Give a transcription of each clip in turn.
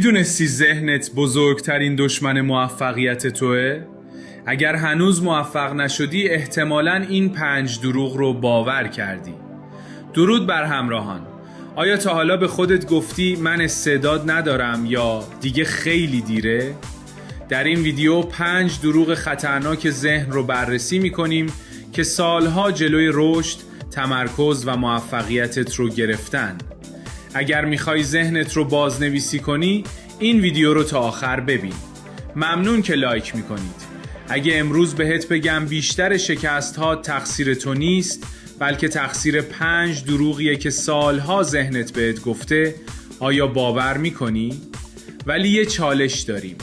میدونستی ذهنت بزرگترین دشمن موفقیت توه؟ اگر هنوز موفق نشدی احتمالاً این 5 دروغ رو باور کردی. درود بر همراهان. آیا تا حالا به خودت گفتی من استعداد ندارم یا دیگه خیلی دیره؟ در این ویدیو 5 دروغ خطرناک ذهن رو بررسی میکنیم که سالها جلوی رشد، تمرکز و موفقیتت رو گرفتن. اگر میخوای ذهنت رو بازنویسی کنی این ویدیو رو تا آخر ببین. ممنون که لایک میکنید. اگه امروز بهت بگم بیشتر شکست ها تقصیر تو نیست بلکه تقصیر 5 دروغیه که سالها ذهنت بهت گفته، آیا باور میکنی؟ ولی یه چالش داریم.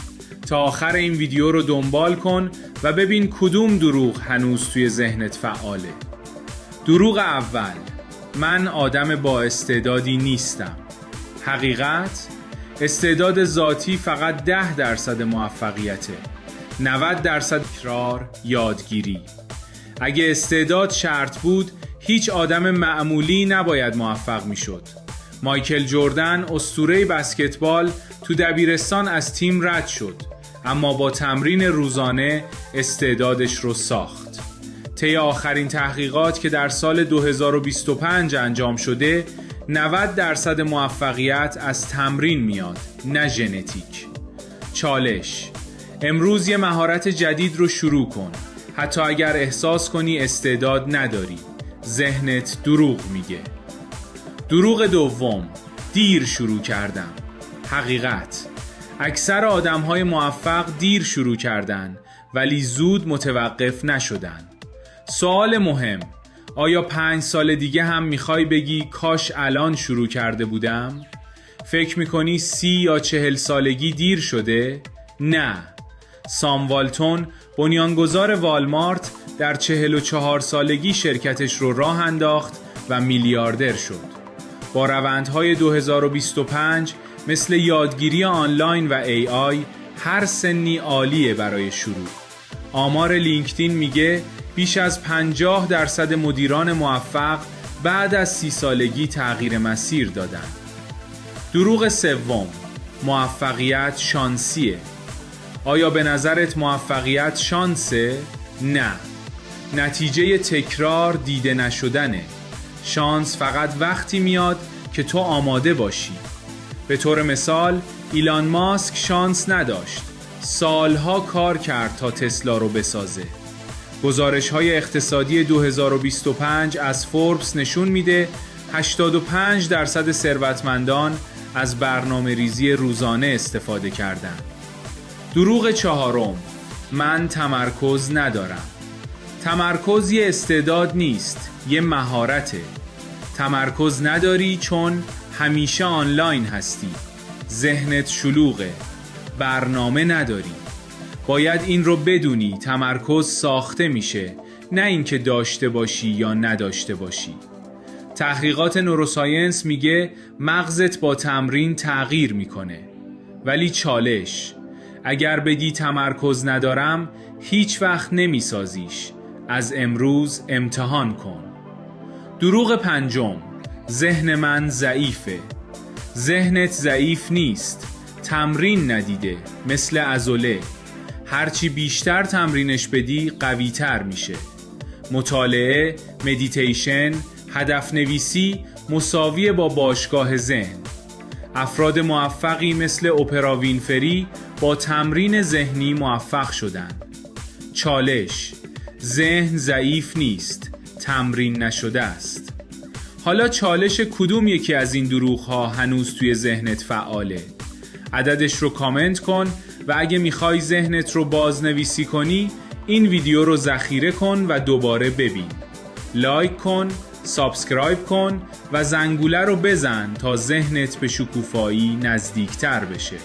تا آخر این ویدیو رو دنبال کن و ببین کدوم دروغ هنوز توی ذهنت فعاله. دروغ اول: من آدم با استعدادی نیستم. حقیقت: استعداد ذاتی فقط 10% موفقیته، 90% تکرار، یادگیری. اگه استعداد شرط بود هیچ آدم معمولی نباید موفق میشد. مایکل جردن اسطوره بسکتبال تو دبیرستان از تیم رد شد، اما با تمرین روزانه استعدادش رو ساخت. طی آخرین تحقیقات که در سال 2025 انجام شده 90% موفقیت از تمرین میاد، نه ژنتیک. چالش: امروز یه مهارت جدید رو شروع کن، حتی اگر احساس کنی استعداد نداری. ذهنت دروغ میگه. دروغ دوم: دیر شروع کردم. حقیقت: اکثر آدم‌های موفق دیر شروع کردن ولی زود متوقف نشدن. سوال مهم: آیا 5 سال دیگه هم میخوای بگی کاش الان شروع کرده بودم؟ فکر میکنی 30 یا 40 سالگی دیر شده؟ نه. سام والتون، بنیانگذار والمارت، در 44 سالگی شرکتش رو راه انداخت و میلیاردر شد. با روندهای 2025 مثل یادگیری آنلاین و AI هر سنی عالیه برای شروع. آمار لینکدین میگه بیش از 50% مدیران موفق بعد از 30 سالگی تغییر مسیر دادن. دروغ سوم: موفقیت شانسیه. آیا به نظرت موفقیت شانسه؟ نه. نتیجه تکرار دیده نشدنه. شانس فقط وقتی میاد که تو آماده باشی. به طور مثال ایلان ماسک شانس نداشت. سالها کار کرد تا تسلا رو بسازه. گزارش‌های اقتصادی 2025 از فوربس نشون میده 85% ثروتمندان از برنامه‌ریزی روزانه استفاده کردن. دروغ چهارم: من تمرکز ندارم. تمرکز یه استعداد نیست، یه مهارته. تمرکز نداری چون همیشه آنلاین هستی، ذهنت شلوغه، برنامه نداری. باید این رو بدونی تمرکز ساخته میشه، نه اینکه داشته باشی یا نداشته باشی. تحقیقات نوروساینس میگه مغزت با تمرین تغییر میکنه. ولی چالش: اگر بگی تمرکز ندارم هیچ وقت نمیسازیش. از امروز امتحان کن. دروغ پنجم: ذهن من ضعیفه. ذهنت ضعیف نیست، تمرین ندیده، مثل عضله. هرچی بیشتر تمرینش بدی قوی تر میشه. مطالعه، مدیتیشن، هدف نویسی مساویه با باشگاه ذهن. افراد موفقی مثل اوپرا وینفری با تمرین ذهنی موفق شدن. چالش: ذهن ضعیف نیست، تمرین نشده است. حالا چالش کدوم یکی از این دروغ ها هنوز توی ذهنت فعاله؟ عددش رو کامنت کن و اگه میخوای ذهنت رو بازنویسی کنی این ویدیو رو ذخیره کن و دوباره ببین. لایک کن، سابسکرایب کن و زنگوله رو بزن تا ذهنت به شکوفایی نزدیکتر بشه.